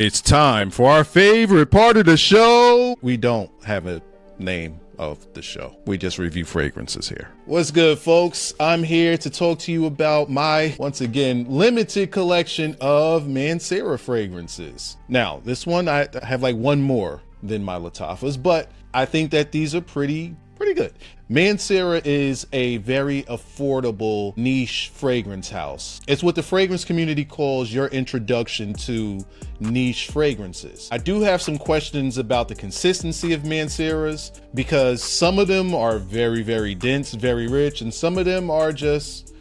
It's time for our favorite part of the show. We don't have a name of the show. We just review fragrances here. What's good, folks? I'm here to talk to you about my, once again, limited collection of Mancera fragrances. Now, this one, I have like one more than my Lattafas, but I think that these are pretty good. Mancera is a very affordable niche fragrance house. It's what the fragrance community calls your introduction to niche fragrances. I do have some questions about the consistency of Manceras because some of them are very dense, very rich, and some of them are just,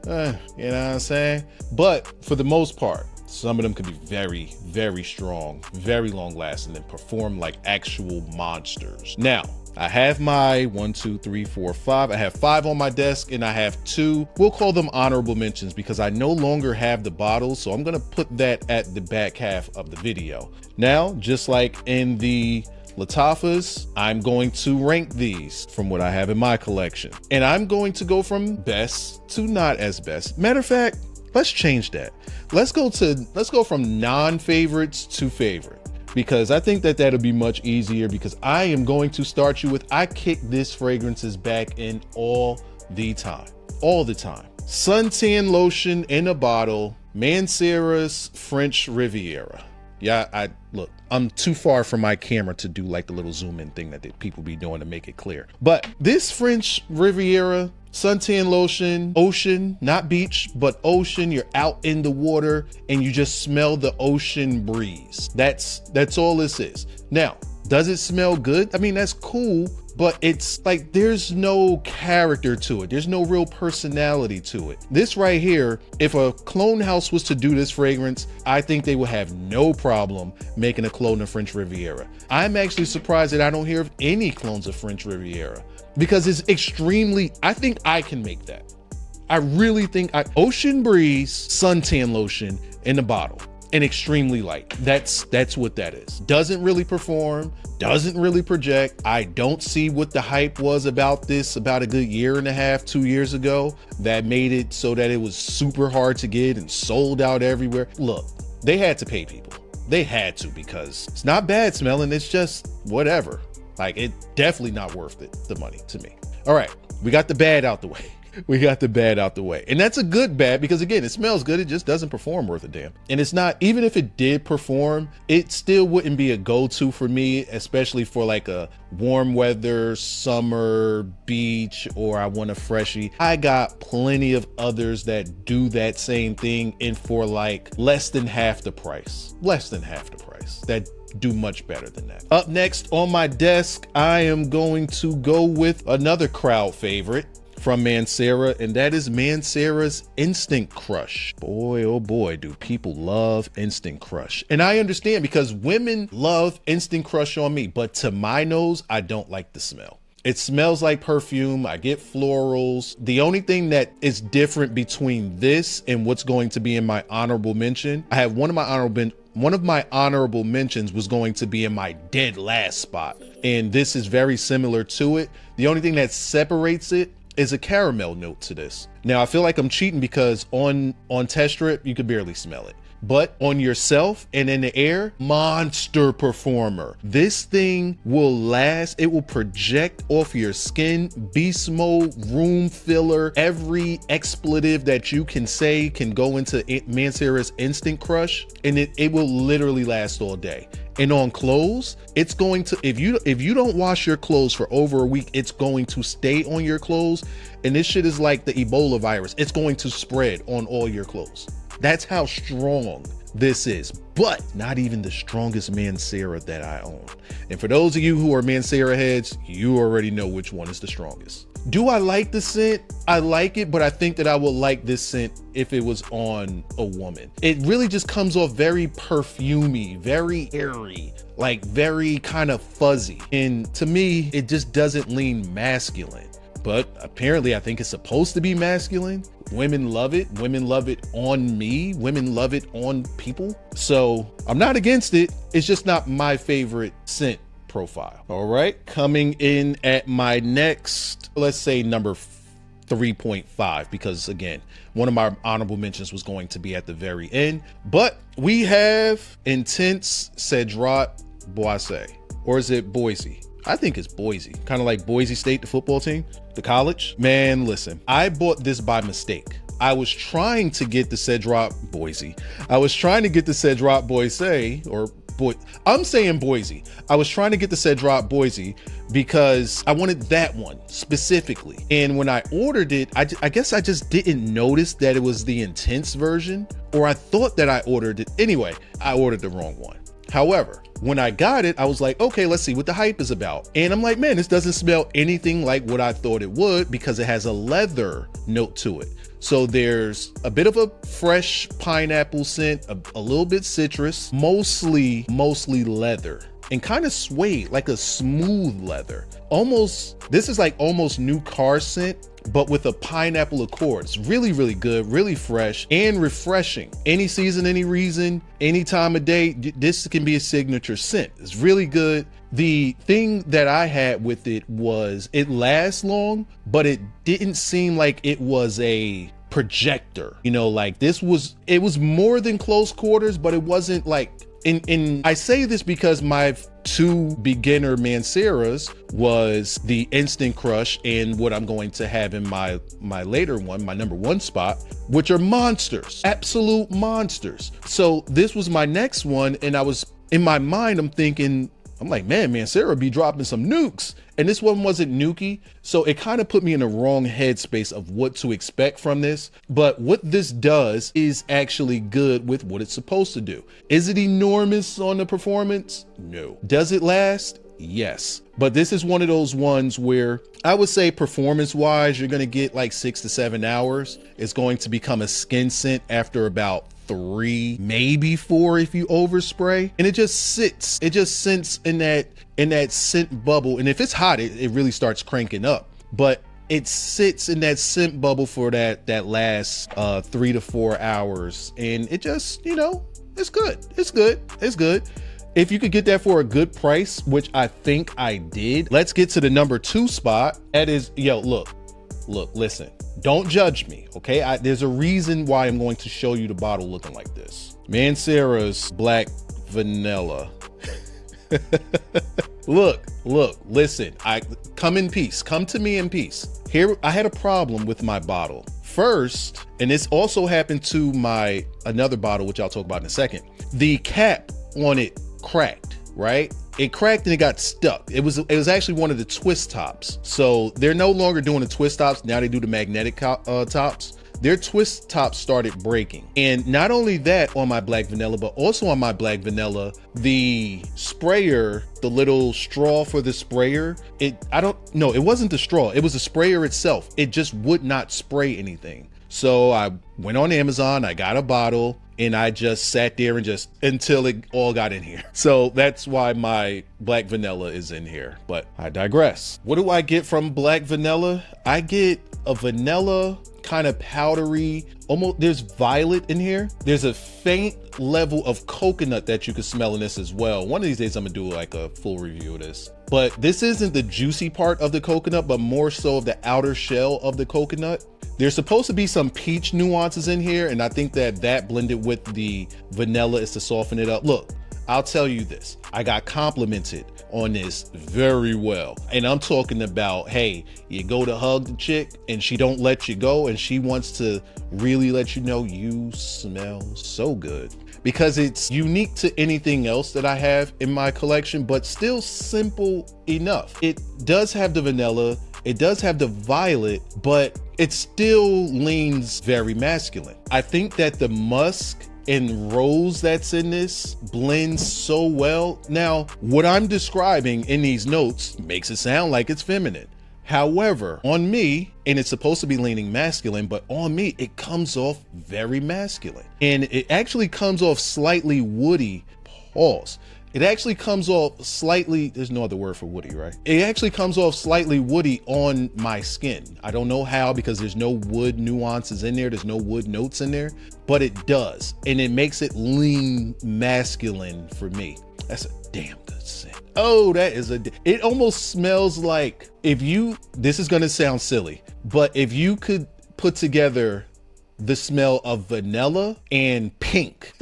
you know what I'm saying? But for the most part, some of them could be very strong, very long lasting, and perform like actual monsters. Now, I have my 1, 2, 3, 4, 5. I have 5 on my desk and I have 2, we'll call them honorable mentions because I no longer have the bottles. So I'm gonna put that at the back half of the video. Now, just like in the Lattafas, I'm going to rank these from what I have in my collection. And I'm going to go from best to not as best. Matter of fact, let's change that. Let's go from non-favorites to favorite, because I think that that'll be much easier, because I am going to start you with, I kick this fragrances back in all the time. Suntan lotion in a bottle, Mancera's French Riviera. Yeah, look, I'm too far from my camera to do like the little zoom in thing that people be doing to make it clear. But this French Riviera suntan lotion, ocean, not beach, but ocean. You're out in the water and you just smell the ocean breeze. That's all this is. Now, does it smell good? I mean, that's cool, but it's like there's no character to it. There's no real personality to it. This right here, if a clone house was to do this fragrance, I think they would have no problem making a clone of French Riviera. I'm actually surprised that I don't hear of any clones of French Riviera, because it's extremely, I think I can make that. I really think ocean breeze, suntan lotion in a bottle, and extremely light. That's what that is. Doesn't really perform, doesn't really project. I don't see what the hype was about this about a good year and a half, 2 years ago, that made it so that it was super hard to get and sold out everywhere. Look, they had to pay people. They had to, because it's not bad smelling, it's just whatever. Like, it definitely not worth it, the money, to me. All right, we got the bad out the way. And that's a good bad, because again, it smells good, it just doesn't perform worth a damn. And it's not, even if it did perform, it still wouldn't be a go-to for me, especially for like a warm weather, summer, beach, or I want a freshie. I got plenty of others that do that same thing, and for like less than half the price, that do much better than that. Up next on my desk, I am going to go with another crowd favorite from Mancera, and that is Mancera's Instant Crush. Boy, oh boy, do people love Instant Crush. And I understand, because women love Instant Crush on me, but to my nose, I don't like the smell. It smells like perfume. I get florals. The only thing that is different between this and what's going to be in my honorable mention, I have one of my honorable mentions was going to be in my dead last spot, and this is very similar to it. The only thing that separates it is a caramel note to this. Now, I feel like I'm cheating because on test strip, you could barely smell it. But on yourself and in the air, monster performer. This thing will last. It will project off your skin. Beast mode, room filler, every expletive that you can say can go into Mancera's Instant Crush, and it will literally last all day. And on clothes, it's going to, if you don't wash your clothes for over a week, it's going to stay on your clothes. And this shit is like the Ebola virus. It's going to spread on all your clothes. That's how strong this is, but not even the strongest Mancera that I own. And for those of you who are Mancera heads, you already know which one is the strongest. Do I like the scent? I like it, but I think that I would like this scent if it was on a woman. It really just comes off very perfumey, very airy, like very kind of fuzzy. And to me, it just doesn't lean masculine. But apparently I think it's supposed to be masculine. Women love it. Women love it on me. Women love it on people. So I'm not against it. It's just not my favorite scent profile. All right, coming in at my next, let's say number 3.5 because, again, one of my honorable mentions was going to be at the very end. But we have Intense Cedrat Boise, or is it Boise? I think it's Boise, kind of like Boise State, the football team, the college. Man, listen, I bought this by mistake. I was trying to get the Cedrat Boise. I was trying to get the Cedrat Boise, I'm saying Boise. I was trying to get the Cedrat Boise because I wanted that one specifically. And when I ordered it, I guess I just didn't notice that it was the Intense version, or I thought that I ordered it. Anyway, I ordered the wrong one. However, when I got it, I was like, okay, let's see what the hype is about. And I'm like, man, this doesn't smell anything like what I thought it would because it has a leather note to it. So there's a bit of a fresh pineapple scent, a little bit citrus, mostly leather, and kind of suede, like a smooth leather. This is like almost new car scent, but with a pineapple accord. It's really, really good, really fresh and refreshing. Any season, any reason, any time of day, this can be a signature scent. It's really good. The thing that I had with it was it lasts long, but it didn't seem like it was a projector. You know, like it was more than close quarters, but it wasn't like, I say this because my two beginner Manceras was the Instant Crush and what I'm going to have in my later one, my number one spot, which are monsters, absolute monsters. So this was my next one, and I was in my mind, I'm like, man, Mancera be dropping some nukes. And this one wasn't nukey. So it kind of put me in the wrong headspace of what to expect from this. But what this does is actually good with what it's supposed to do. Is it enormous on the performance? No. Does it last? Yes. But this is one of those ones where I would say performance wise, you're going to get like 6 to 7 hours. It's going to become a skin scent after about 3, maybe 4 if you overspray, and it just sits in that scent bubble. And if it's hot, it really starts cranking up, but it sits in that scent bubble for that last 3 to 4 hours, and it just, it's good. If you could get that for a good price, which I think I did. Let's get to the number 2 spot. That is, look, listen. Don't judge me, okay? There's a reason why I'm going to show you the bottle looking like this. Mancera's Black Vanilla. Look, listen, come in peace. Come to me in peace. Here, I had a problem with my bottle. First, and this also happened to my another bottle, which I'll talk about in a second. The cap on it cracked, right? It cracked and it got stuck. It was actually one of the twist tops. So they're no longer doing the twist tops. Now they do the magnetic tops. Their twist tops started breaking. And not only that on my Black Vanilla, but also on my Black Vanilla, the sprayer, the little straw for the sprayer, it wasn't the straw. It was the sprayer itself. It just would not spray anything. So I went on Amazon, I got a bottle, and I just sat there and until it all got in here. So that's why my Black Vanilla is in here, but I digress. What do I get from Black Vanilla? I get a vanilla, kind of powdery, almost, there's violet in here. There's a faint level of coconut that you can smell in this as well. One of these days I'm gonna do like a full review of this. But this isn't the juicy part of the coconut, but more so of the outer shell of the coconut. There's supposed to be some peach nuances in here, and I think that blended with the vanilla is to soften it up. Look, I'll tell you this, I got complimented on this very well. And I'm talking about, hey, you go to hug the chick and she don't let you go, and she wants to really let you know you smell so good, because it's unique to anything else that I have in my collection, but still simple enough. It does have the vanilla, it does have the violet, but it still leans very masculine. I think that the musk and rose that's in this blends so well. Now, what I'm describing in these notes makes it sound like it's feminine. However, on me, and it's supposed to be leaning masculine, but on me, it comes off very masculine. And it actually comes off slightly woody. Pause. It actually comes off slightly, there's no other word for woody, right? It actually comes off slightly woody on my skin. I don't know how, because there's no wood nuances in there. There's no wood notes in there, but it does. And it makes it lean masculine for me. That's a damn good scent. Oh, that is it almost smells like this is gonna sound silly, but if you could put together the smell of vanilla and pink,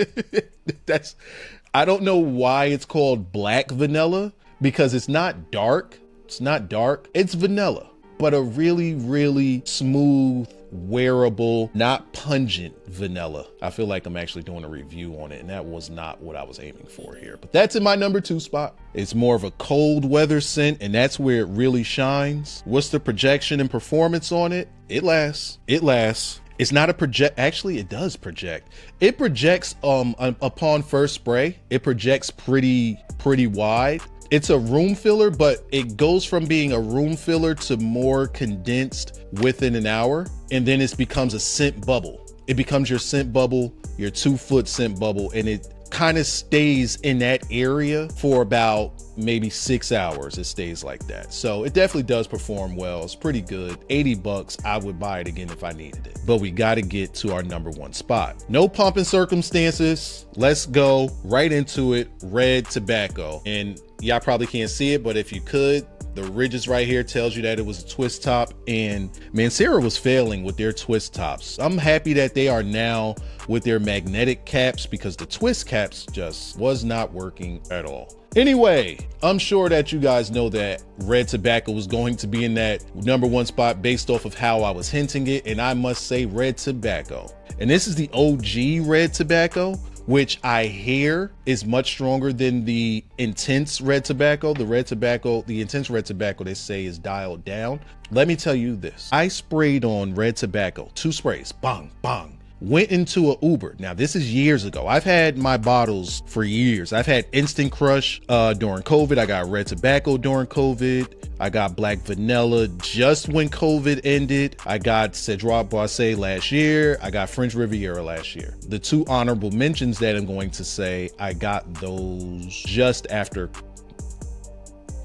I don't know why it's called black vanilla, because it's not dark. It's not dark. It's vanilla, but a really, really smooth, wearable, not pungent vanilla. I feel like I'm actually doing a review on it, and that was not what I was aiming for here, but that's in my number 2 spot. It's more of a cold weather scent, and that's where it really shines. What's the projection and performance on it? It lasts. It lasts. It's not a project. Actually, it does project. It projects upon first spray. It projects pretty wide. It's a room filler, but it goes from being a room filler to more condensed within an hour. And then it becomes a scent bubble. It becomes your scent bubble, your 2-foot scent bubble. And it kind of stays in that area for about maybe 6 hours. It stays like that. So it definitely does perform well. It's pretty good. $80. I would buy it again if I needed it. But we got to get to our number 1 spot. No pomp and circumstances. Let's go right into it. Red Tobacco. And y'all probably can't see it, but if you could, the ridges right here tells you that it was a twist top, and Mancera was failing with their twist tops. I'm happy that they are now with their magnetic caps, because the twist caps just was not working at all. Anyway, I'm sure that you guys know that Red Tobacco was going to be in that number 1 spot based off of how I was hinting it, and I must say Red Tobacco. And this is the OG Red Tobacco, which I hear is much stronger than the intense red tobacco. The intense red tobacco, they say, is dialed down. Let me tell you this. I sprayed on red tobacco, 2 sprays, bang, bang. Went into an Uber. Now, this is years ago. I've had my bottles for years. I've had Instant Crush during COVID. I got red tobacco during COVID. I got black vanilla just when COVID ended. I got Cedrat Boise last year. I got French Riviera last year. The 2 honorable mentions that I'm going to say, I got those just after.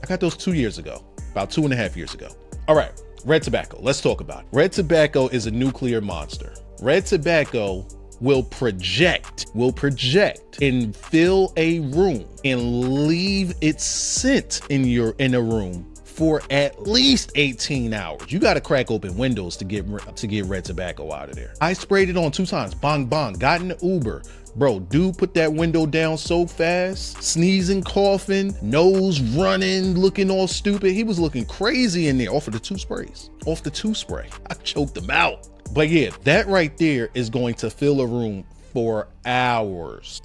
I got those 2 years ago, about 2.5 years ago. All right, red tobacco. Let's talk about it. Red tobacco is a nuclear monster. Red tobacco will project and fill a room and leave its scent in a room for at least 18 hours. You got to crack open windows to get red tobacco out of there. I sprayed it on 2 times, bang, bang, got in the Uber. Bro, dude put that window down so fast, sneezing, coughing, nose running, looking all stupid. He was looking crazy in there off of the 2 sprays. Off the 2 spray. I choked him out. But yeah, that right there is going to fill a room for hours.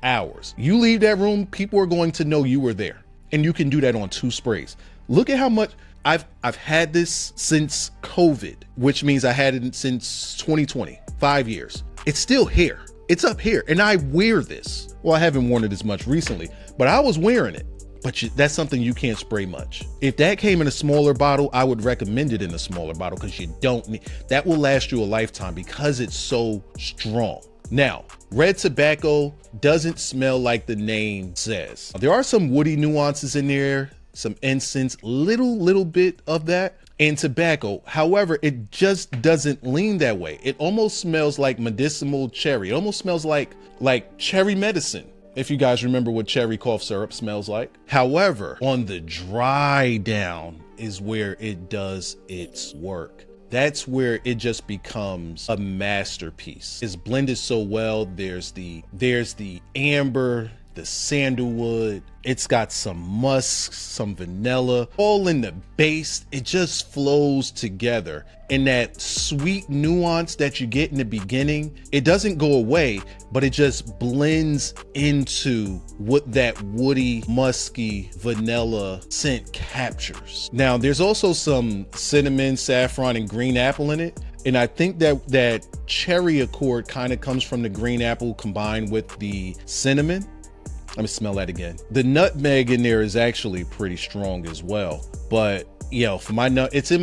You leave that room, people are going to know you were there. And you can do that on 2 sprays. Look at how much I've had this since COVID, which means I had it since 2020, 5 years. It's still here. It's up here. And I wear this. Well, I haven't worn it as much recently, but I was wearing it. But that's something you can't spray much. If that came in a smaller bottle, I would recommend it in a smaller bottle, because you don't need, that will last you a lifetime because it's so strong. Now, red tobacco doesn't smell like the name says. There are some woody nuances in there, some incense, little bit of that, and tobacco. However, it just doesn't lean that way. It almost smells like medicinal cherry. It almost smells like cherry medicine, if you guys remember what cherry cough syrup smells like. However, on the dry down is where it does its work. That's where it just becomes a masterpiece. It's blended so well. There's the amber, the sandalwood, it's got some musk, some vanilla, all in the base. It just flows together. And that sweet nuance that you get in the beginning, it doesn't go away, but it just blends into what that woody, musky, vanilla scent captures. Now, there's also some cinnamon, saffron, and green apple in it. And I think that cherry accord kind of comes from the green apple combined with the cinnamon. Let me smell that again. The nutmeg in there is actually pretty strong as well. But yo, for my it's in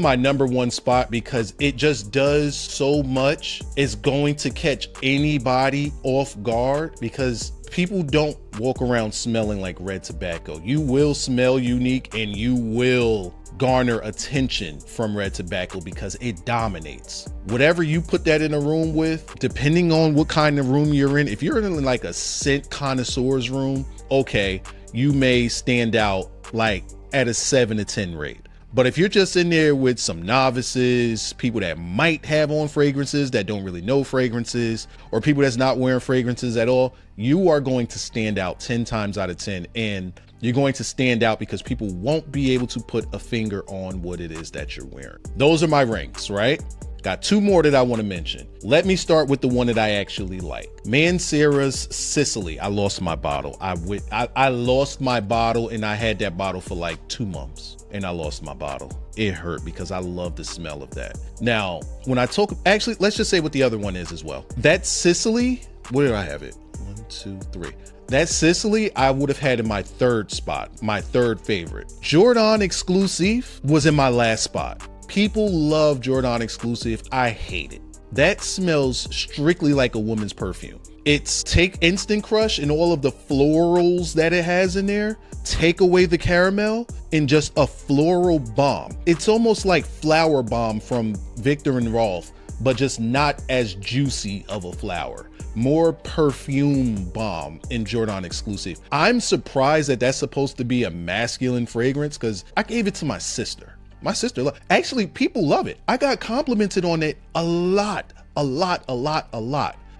my number 1 spot because it just does so much. It's going to catch anybody off guard because people don't walk around smelling like red tobacco. You will smell unique and you will garner attention from red tobacco because it dominates. Whatever you put that in a room with, depending on what kind of room you're in, if you're in like a scent connoisseur's room, okay, you may stand out like at a 7 to 10 rate. But if you're just in there with some novices, people that might have on fragrances that don't really know fragrances, or people that's not wearing fragrances at all, you are going to stand out 10 times out of 10. And you're going to stand out because people won't be able to put a finger on what it is that you're wearing. Those are my ranks, right? Got 2 more that I want to mention. Let me start with the one that I actually like. Mancera's Sicily. I lost my bottle. I lost my bottle, and I had that bottle for like 2 months. And I lost my bottle. It hurt because I love the smell of that. Now, when I talk, actually, let's just say what the other one is as well. That Sicily, where did I have it? 1, 2, 3. That Sicily, I would have had in my 3rd spot, my 3rd favorite. Jardin Exclusif was in my last spot. People love Jardin Exclusif. I hate it. That smells strictly like a woman's perfume. It's take Instant Crush and all of the florals that it has in there, take away the caramel, and just a floral bomb. It's almost like Flower Bomb from Victor and Rolf, but just not as juicy of a flower. More perfume bomb in Jardin Exclusif. I'm surprised that that's supposed to be a masculine fragrance because I gave it to my sister. My sister, actually, people love it. I got complimented on it a lot.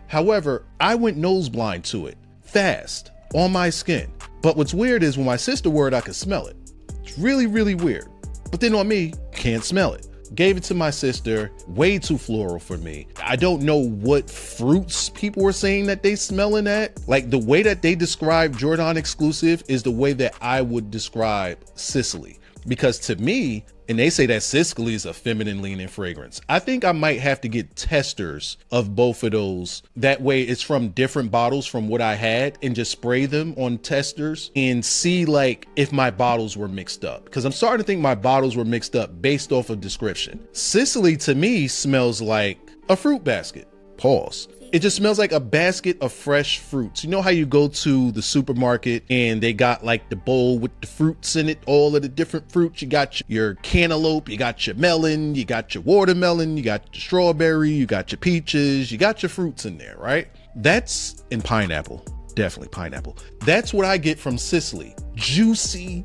However, I went nose blind to it fast on my skin. But what's weird is when my sister wore it, I could smell it. It's really, really weird. But then on me, can't smell it. Gave it to my sister, way too floral for me. I don't know what fruits people were saying that they smelling at. Like the way that they describe Jardin Exclusif is the way that I would describe Sicily. Because to me, and they say that Sicily is a feminine leaning fragrance. I think I might have to get testers of both of those. That way it's from different bottles from what I had and just spray them on testers and see like if my bottles were mixed up. Because I'm starting to think my bottles were mixed up based off of description. Sicily to me smells like a fruit basket. Pause. It just smells like a basket of fresh fruits. You know how you go to the supermarket and they got like the bowl with the fruits in it, all of the different fruits. You got your cantaloupe, you got your melon, you got your watermelon, you got your strawberry, you got your peaches, you got your fruits in there, right? That's in pineapple. Definitely pineapple. That's what I get from Sicily. Juicy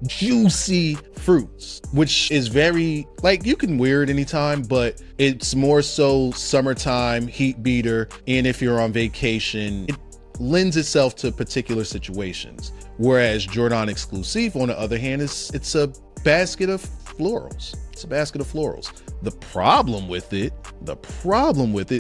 fruits, which is very, like, you can wear it anytime, but it's more so summertime, heat beater, and if you're on vacation, it lends itself to particular situations. Whereas Jardin Exclusif, on the other hand, it's a basket of florals. It's a basket of florals. The problem with it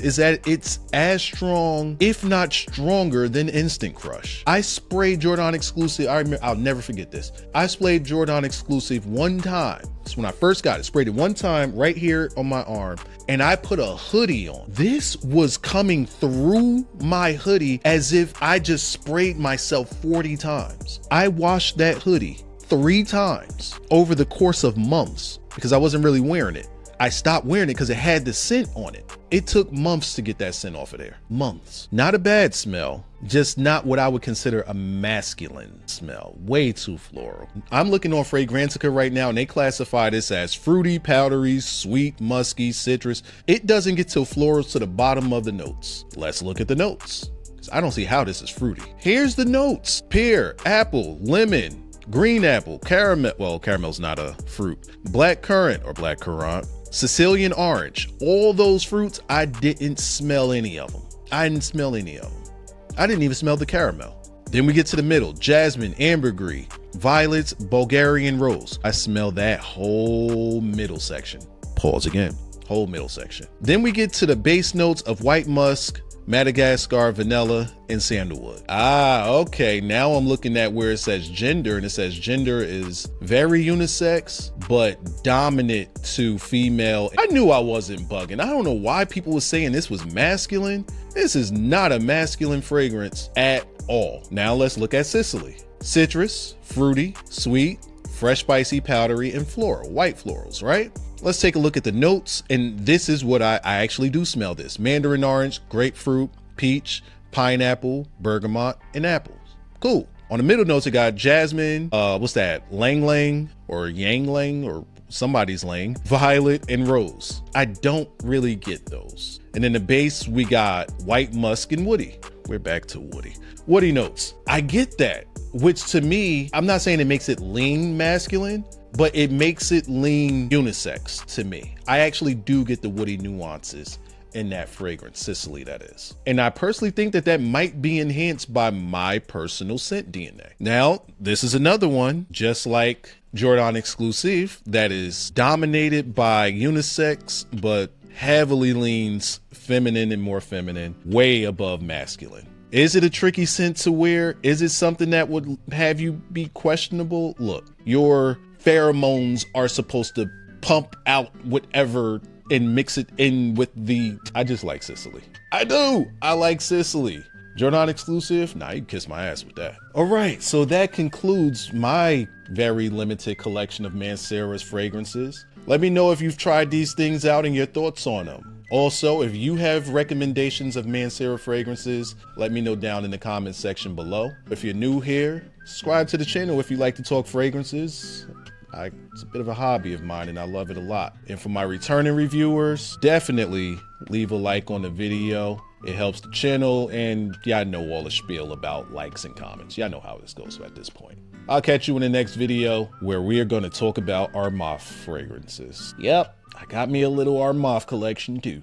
is that it's as strong, if not stronger, than Instant Crush. I sprayed Jardin Exclusif. I'll never forget this. I sprayed Jardin Exclusif one time. It's when I first got it. Sprayed it one time right here on my arm, and I put a hoodie on. This was coming through my hoodie as if I just sprayed myself 40 times. I washed that hoodie 3 times over the course of months because I wasn't really wearing it. I stopped wearing it because it had the scent on it. It took months to get that scent off of there. Months. Not a bad smell, just not what I would consider a masculine smell. Way too floral. I'm looking on Fragrantica right now and they classify this as fruity, powdery, sweet, musky, citrus. It doesn't get to florals to the bottom of the notes. Let's look at the notes. I don't see how this is fruity. Here's the notes. Pear, apple, lemon, green apple, caramel. Well, caramel's not a fruit. Black currant or black currant. Sicilian orange. All those fruits, I didn't smell any of them. I didn't smell any of them. I didn't even smell the caramel. Then we get to the middle. Jasmine, ambergris, violets, Bulgarian rose. I smell that whole middle section. Pause again. Whole middle section. Then we get to the base notes of white musk, Madagascar, vanilla, and sandalwood. Okay. Now I'm looking at where it says gender, and it says gender is very unisex, but dominant to female. I knew I wasn't bugging. I don't know why people were saying this was masculine. This is not a masculine fragrance at all. Now let's look at Sicily. Citrus, fruity, sweet, fresh, spicy, powdery, and floral, white florals, right? Let's take a look at the notes, and this is what I actually do smell this. Mandarin orange, grapefruit, peach, pineapple, bergamot, and apples. Cool. On the middle notes, it got jasmine, what's that? Lang Lang or Yang Lang or somebody's Lang, violet, and rose. I don't really get those. And in the base, we got white musk and woody. We're back to woody. Woody notes. I get that, which to me, I'm not saying it makes it lean masculine, but it makes it lean unisex to me. I actually do get the woody nuances in that fragrance, Sicily that is. And I personally think that that might be enhanced by my personal scent DNA. Now, this is another one, just like Jardin Exclusif, that is dominated by unisex, but heavily leans feminine and more feminine, way above masculine. Is it a tricky scent to wear? Is it something that would have you be questionable? Look, your pheromones are supposed to pump out whatever and mix it in with the, I just like Sicily. I do. I like Sicily. Jardin Exclusif? Nah, you can kiss my ass with that. All right, so that concludes my very limited collection of Mancera's fragrances. Let me know if you've tried these things out and your thoughts on them. Also, if you have recommendations of Mancera fragrances, let me know down in the comment section below. If you're new here, subscribe to the channel if you like to talk fragrances. It's a bit of a hobby of mine and I love it a lot. And for my returning reviewers, definitely leave a like on the video. It helps the channel, and y'all know all the spiel about likes and comments. Y'all know how this goes at this point. I'll catch you in the next video where we are going to talk about Armaf fragrances. Yep, I got me a little Armaf collection too.